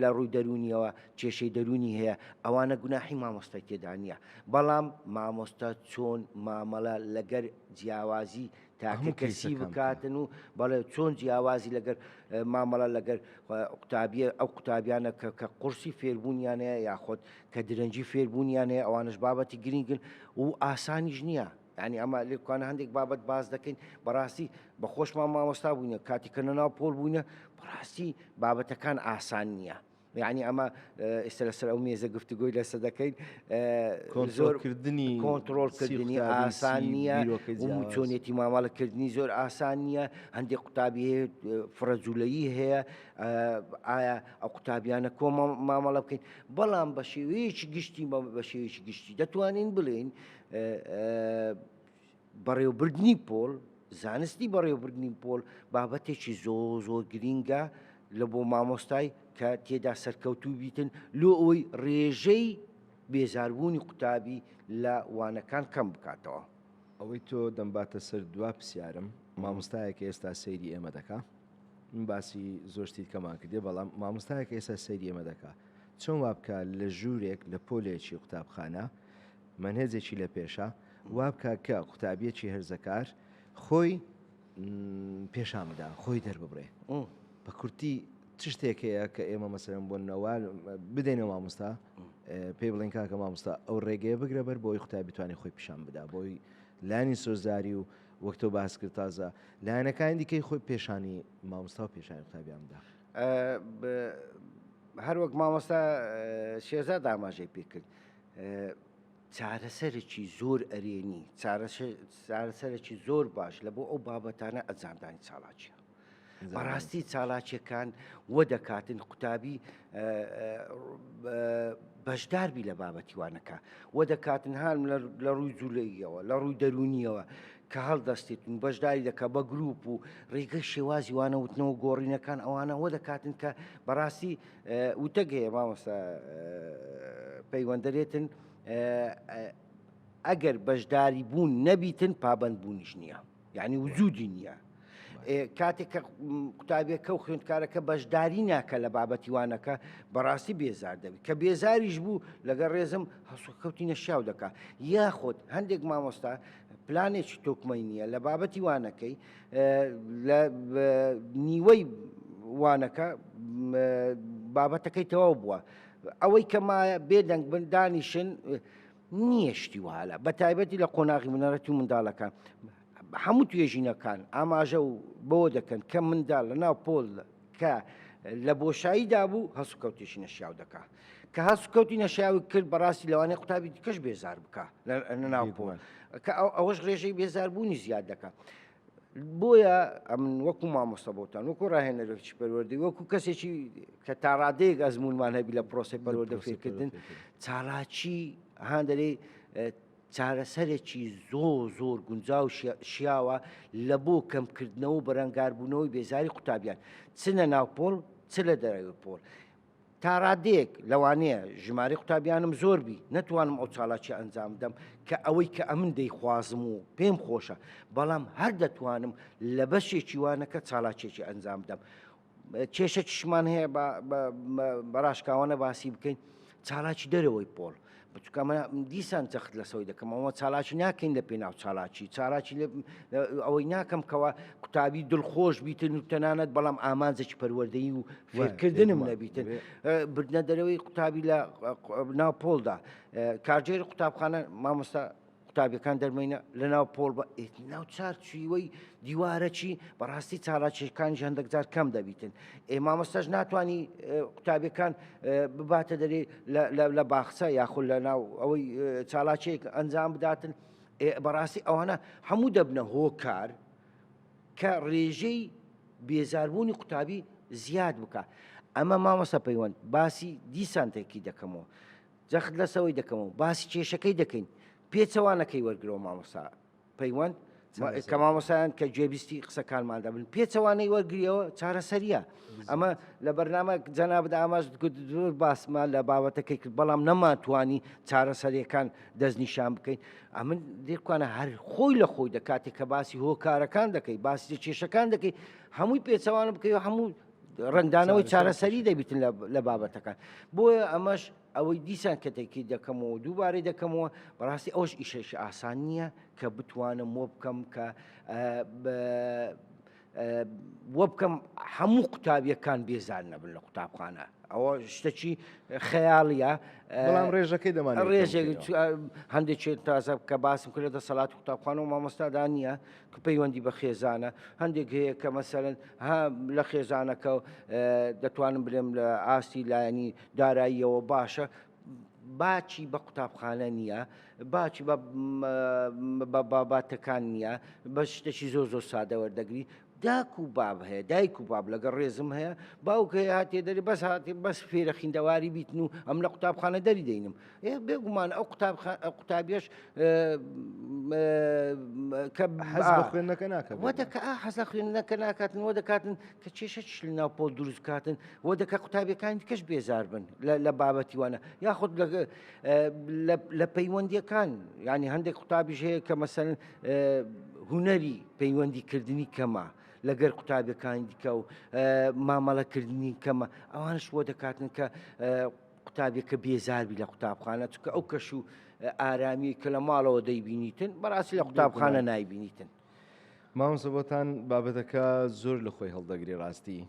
لە ڕووی دەرونیەوە کێشەی دەرونی هەیە ئەوانە گوناحی مامۆستا تێدا نییە بەڵام مامۆستا چۆن مامەڵە لەگەر جیاوازی تاکە کەسی بکاتن و بەڵێ چۆن جیاوازی لەگەر مامەڵە لەگەر قوتابیە ئەو قوتابیانە کە قورسی فێربوونیانەیە یاخۆت کە درەنجی فێربوونیانەیە ئەوانش بابەتی گرنگن و ئاسانیش نییە ینی ئەمە لێکوانە هەندێک بابەت باز دەکەین بەڕاستی بە خۆشمان مامۆستا بووینە کاتی کە نەناو پۆل بووینە بەڕاستی بابەتەکان ئاسان نییە یعنی ئەمە ئێستا لەسەر ئەو مێزە گفتوگۆی لەسەر دەکەین کۆنتڕۆڵکردنی ئاسان نییە و چۆنێتی مامەڵەکردنی زۆر ئاسان نییە هەندێک قوتابی هەیە فڕەجوولەیی هەیە ئایا ئەو قوتابیانە کۆ مامەڵە بکەین بەڵام بە شێوەیەکی گشتی دەتوانین بڵێن بەڕێوەبردننی پۆل زانستی بەڕێوەبردننی پۆل بابەتێکی زۆر گرینگە لە بۆ مامۆستای کە تێدا سەرکەوتوو بیتن لۆ ئەوەی ڕێژەی بێزاربوونی قوتابی لە وانەکان کەم بکاتەوە ئەوەی تۆ دەمباتە سەر دوا پرسیارم مامۆستایەکە ئێستا سەیری ئێمە دەکا من باسی زۆشتی کەمان کردێ بەڵام مامۆستایەکە ئێستا سەیری ئێمە دەکا چۆن وا بکە لە ژوورێک لە پۆلێکی قوتابخانە منهێزێکی لە پێشە وا بکە کە قوتابیەکی هەرزەکار خۆی پێشان بدا خۆی دەرببڕێ بە کورتی چ شتێک هەیە کە ئێمە مەسەرم بۆ نەوال بدەینەوە مامۆستا پێی بڵێن کاکە مامۆستا ئەو ڕێگەیە بگرە بەر بۆی قوتابی بتوانێت خۆی پیشان بدا بۆی لانی سۆزاری و وەکتۆ باس کرد تازە لایەنەکانی دیکەی خۆی پێشانی مامۆستا و پێشانی قوتابیان بدا هەر وەک مامۆستا شێرزاد ئاماژەی پێ کرد چارەسەرێکی زۆر ئەرێنی چارەسەرێکی زۆر باش لە بۆ ئەو بابەتانە ئەجاندانی چالاکیە بەڕاستی چالاکیەکان وە دەکاتن قوتابی بەشداربی لە بابەتی وانەکە وە دەکاتن هەم لە ڕووی جوولەیەوە لە ڕووی دەرونیەوە کە هەڵدەستێتن بەشداری دەکە بە گروپ و ڕێگە شێوازی وانەوتنەوە گۆڕینەکان ئەوانە وە دەکاتن کە بەڕاستی وتەگەیە مامۆستا پەیوەندەرێتن ئەگەر بەشداری بوون نەبیتن پابند بوونیش نییە یعنی وجودی نییە کاتێک کە قوتابیەکە و خوێندکارەکە بەشداری ناکە لە بابەتی وانەکە بەڕاستی بێزار دەبێت کە بێزاریش بوو لەگەڵ ڕێزم هەسوکەوتی نەشیاو دەکات یاخۆت هەندێک مامۆستا پلانێکی تۆکمەی نییە لە بابەتی وانەکەی لە نیوەی وانەکە بابەتەکەی تەواو بووە ئەوەی کە مایە بێدەنگ دانیشن نییە شتی وهالە بە تایبەتی لە قۆناغی منەڕەتی و منداڵەکان هەموو توێژینەکان ئاماژە و بۆ دەکەن کە منداڵ لە ناو پۆل کە لە بۆشاییدا بوو هەسوکەوتێکی نەشیاو دەکات کە هەسوکەوتی نەشیاوی کرد بەڕاستی لەوانەیە قوتابی دیکەش بێزار بکە لە ناو پۆل کە ئەوەش ڕێژەی بێزاربوونی زیاد دەکات بۆیە ئەمن وەکو مامۆستا بۆتان وەکو ڕاهێنەرێکی پەروەردەی وەکو کەسێکی کە تا ڕادەیەک ئەزمونمان هەبی لە پرۆسی پەروەردە فێرکردن چالاکی هاندەرێ چارەسەرێکی زۆر گونجاو شیاوە لە بۆ کەمکردنەوە و بەرەنگاربوونەوەی بێزاری قوتابیان چنە ناو پۆل چ لە دەرەوەی پۆل تا ڕادەیەک لەوانەیە ژمارە قوتابیانم زۆربی نەتوانم ئەو چالاکی ئەنجام بدەم کە ئەوەی کە ئەمن دەیخوازم و پێم خۆشە بەڵام هەر دەتوانم لە بەشێکی وانەکە چالاکێکی ئەنجام بدەم کێشە چشمان هەیە بەڕاشکاوانە باسی بکەین چالاکی دەرەوەی پۆل بچکە دیسان جەخت لەسەوەی دەکەم ئەوە چالاکی ناکەین لە پێناو چالاکی ئەوەی ناکەم کەەوە قوتابی دڵخۆش بیتن و تەنانەت بەڵام ئامانجێکی پەروەردەیی و فێرکردنم نەبیتن بردنە دەرەوەی قوتابی لە ناو پۆلدا کارژێری قوتابخانە مامۆستا قوتابیەکان دەرمەینە لە ناو پۆل بە ناو چارچووی دیوارەکی بەڕاستی چالاکیەکانی هەندێک جار کەم دەبیتن مامۆستاش ناتوانانی قوتابیەکان بباتە دەرێ لە باخچە یاخود لە ناو ئەوەی چالاکێک ئەنجام بداتن بەڕاستی ئەوانە هەموو دەبنە هۆکار کە ڕێژەی بێزاربوونی قوتابی زیاد بکە ئەمە مامۆستا پەیوەند باسی دیسانتێکی دەکەمەوە جەخت لەسەوەی دەکەمەوە باسی کێشەکەی دەکەین پێچەوانەکەی وەرگرەوە مامۆستا پەیوەند کە مامۆسایان کە گوێبیستی قسەکانمان دەبن پێچەوانەی وەرگریەوە چارەسەریە ئەمە لە بەرنامە جەنابەت ئاماژ زۆر باسمە لە بابەتەکەی کرد بەڵام نەماتوانی چارەسەریەکان دەستنیشان بکەین ئەمن دێکوانە هەر خۆی لە خۆی دەکاتێک کە باسی هۆکارەکان دەکەی باسی کێشەکان دەکەی هەمووی پێچەوانە بکەی و هەموو ڕنگدانەوەی چارەسەری دەبیتن لە بابەتەکان بۆیە ئەمەش ئەوەی دیسان کەتێکی دەکەمەوە دووبارەی دەکەمەوە بەڕاستی ئەوش ئیشەشی ئاسان نییە کە بتوانم وە بکەم کە وە بکەم هەموو قوتابیەکان بێزار نەبن لە قوتابخانە ئەوە شتێکی خەیاڵیە بەڵام ڕێژەکەی دەمانێت ڕێژێک هەندێک تازە کە باسم کرد لە دەسەڵات قوتابخانە و مامۆستادا نییە کە پەیوەندی بە خێزانە هەندێک هەیە کە مەسەرەن لە خێزانەکە دەتوانم برێم لە ئاستی لایەنی داراییەوە باشە باچی بە قوتابخانە نییە باچی بە باباتەکان نییە بە شتێکی زۆر سادە وەردەگری داک و باب هەیە دایک و باب لەگەڵ ڕێزم هەیە باوکە هاتێ دەری بەس هااتێ بەس فێرە خیندەواری بیتن و ئەم لە قوتابخانە دەری دەینم بێگومان ئەو قوتابیش کە حەز بە خوێندنەکە ناکەن وە دەکە حەز لە خوێندنەکە ناکاتن وە دەکاتن کە کێشەش لە ناو پۆل دروست کاتن وە دەکە قوتابیەکانی دیکەش بێزار بن لە بابەتی وانە یاخود لە پەیوەندیەکان ینی هەندێک قوتابیش هەیە کە مەسەرەن هونەری پەیوەندیکردنی کەمە لەگەر قوتابیەکانی دیکە و مامەڵەکردنی کەمە ئەوانش وە دەکاتن کە قوتابیەکە بێزاربی لە قوتابخانە چکە ئەو کەش و ئارامی کە لە ماڵەوە دەیبینیتن بەڕاستی لە قوتابخانە نایبینیتن مامۆستا بۆتان بابەتەکە زۆر لە خۆی هەڵدەگری ڕاستی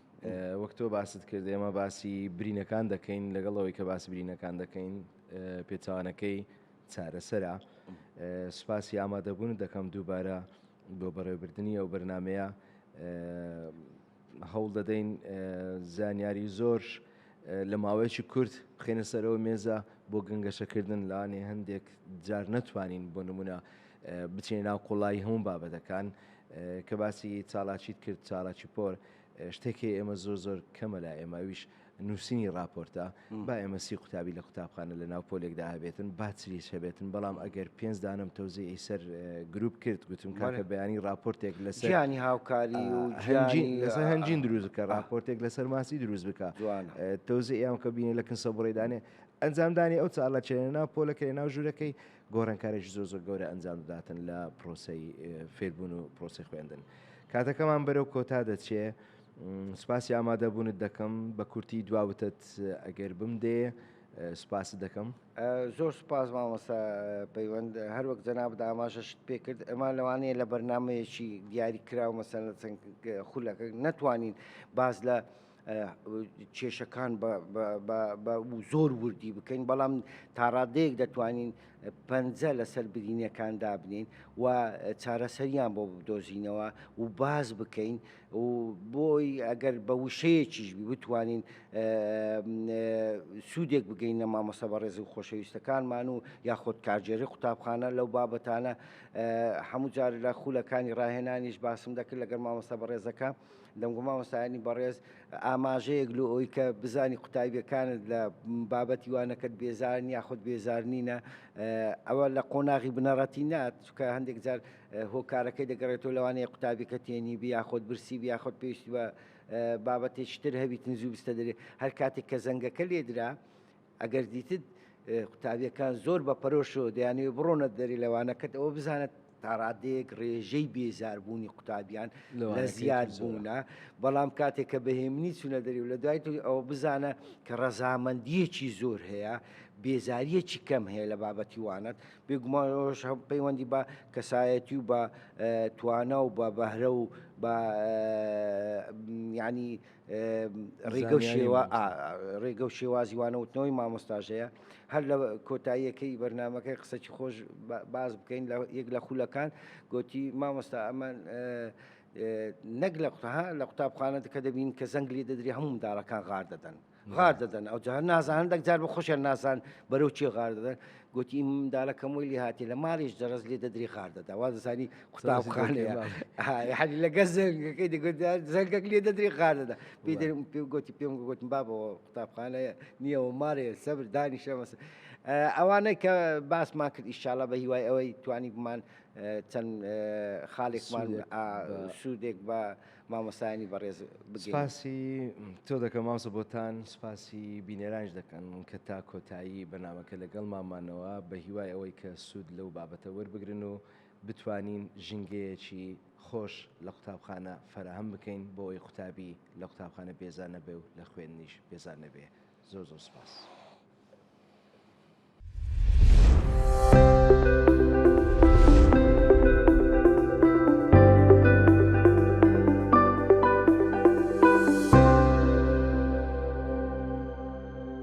وەک تۆ باست کرد ئێمە باسی برینەکان دەکەین لەگەڵەوەی کە باسی برینەکان دەکەین پێچوانەکەی چارەسەرە سوپاسی ئامادەبوون دەکەم دووبارە بۆ بەڕێوەبردننی ئەو بەرنمەیە هەوڵ دەدەین زانیاری زۆر لە ماوەیەکی کورت بخێنە سەرەوە مێزە بۆ گەنگەشەکردن لاانێ هەندێک جار نەتوانین بۆ نمونە بچێن ناو قوڵایی هەموو بابەتەکان کە باسی چالاکیت کرد چالاکی پۆر شتێکی ئێمە زۆر کەمە لە ئێمەویش نووسینی راپۆرتە با ئێمە سی قوتابی لە قوتابخانە لە ناو پۆلێکدا هەبێتن با چریش هەبێتن بەڵام ئەگەر پێنج دانم تەوزی سەر گروپ کرد گوتم کاکە بەیانی راپۆرتێک لەسەر گیانی هاوکاری و لەسەر هەنجین دروست بکە راپۆرتێک لەسەر ماسی دروست بکە تەوزی ئێم کە بینێ لە کنسە بڕێدانێ ئەنجامدانی ئەو چاڵە چێنە پۆلەکەی ناو ژوورەکەی گۆڕانکارێکی زۆر گەورە ئەنجام داداتن لە پرۆسی فێربوون و پرۆسی خوێندن. کاتەکەمان بەرەو کۆتا دەچێ سپاسی ئامادەبوونت دەکەم بە کورتی دواوتت ئەگەر بمدێ سپاس دەکەم. زۆر سپاس مامۆستا پەیوەند هەروەک جەنابەت ئاماژەشت پێ کرد ئەمان لەوانەیە لە بەرنمەیەکی دیاری کراوە مەسەن لە چەند خولەکە نەتوانین باز لە کێشەکان زۆر وردی بکەین بەڵام تاڕادەیەک دەتوانین پەنجە لەسەر برینەکان دابنین و چارەسەریان بۆ بدۆزینەوە و باز بکەین و بۆی ئەگەر بە وشەیەکیش بتوانین سوودێک بگەین لە مامۆستا بەڕێز و خۆشەویستەکانمان و یاخۆت کارگێڕی قوتابخانە لەو بابەتانە هەموو جار لە خولەکانی ڕاهێنانیش باسم دەکرد لەگەر مامۆستا بەڕێزەکە دەمگو مامۆستایانی بەڕێز ئاماژەیەک لە ئەوی کە بزانی قوتابیەکانت لە بابەتی وانەکەت بێزارن یاخود بێزارنینە ئەوە لە قۆناغی بنەڕەتی نات چکە هەندێک جار هۆکارەکەی دەگەڕێتەوە لەوانەیە قوتابیەکە تێنی بی یاخۆت برسی بی یاخۆت پێویستی بە بابەتێکتر هەبیتن زوو بستە دەرێ هەر کاتێک کە زەنگەکە لێدرا ئەگەر دیتت قوتابیەکان زۆر بە پەرۆشەوە دەیانەوێ بڕۆنە دەری لەوانەکەت ئەوە بزانێت تاڕادەیەک ڕێژەی بێزاربوونی قوتابیان لە زیاد بوونە بەڵام کاتێک کە بەهێمنی چوونە دەری و لە دوای ئەوە بزانە کە ڕەزامەندیەکی زۆر هەیە بێزاریەکی کەم هەیە لە بابەتی وانەت بێگومانەوەش پەیوەندی بە کەسایەتی و بە توانە و بە بەهرە و بە ینی ڕێگە و شێوازی وانەوتنەوەی مامۆستاژەیە هەر لە کۆتاییەکەی بەرنمەکەی قسەی خۆش باز بکەین یەک لە خولەکان گوتی مامۆستا ئەمە نەک لە قوتابخانە کە دەبین کە زەنگ لێ دەدرێ هەموو منداڵەکان غار دەدەن ئەو جار نازان هەندێک جار بە خۆشیان نازان بەرەو چی غار دەدەن گوتی منداڵەکەم وی لێ هااتێ لە ماڵیش دەڕز لێ دەدرێ غار دەدا وا دەزانی قوتابخانەیە لەگە زەنگەکەی دەگوت زەنگەک لێ دەدرێ غار دەدا پێ گوتی پێم گوتم بابەوە قوتابخانەیە نییەوە مارێ سەبر دانیشە مەسە ئەوانەی کە باسمان کرد ئیشاڵە بە هیوای ئەوەی توانی بمان چەند خاڵێکمان سوودێک بە مامۆستایانی بەڕێز سپاسی تۆ دەکەم مامۆستا بۆتان سپاسی بینێرانش دەکەن کە تا کۆتایی بەنامەکە لەگەڵ مامانەوە بە هیوای ئەوەی کە سوود لەو بابەتە وەربگرن و بتوانین ژنگەیەکی خۆش لە قوتابخانە فراهم بکەین بۆ ئەوی قوتابی لە قوتابخانە بێزار نەبێ و لە خوێندنیش بێزار نەبێ زۆر سپاس.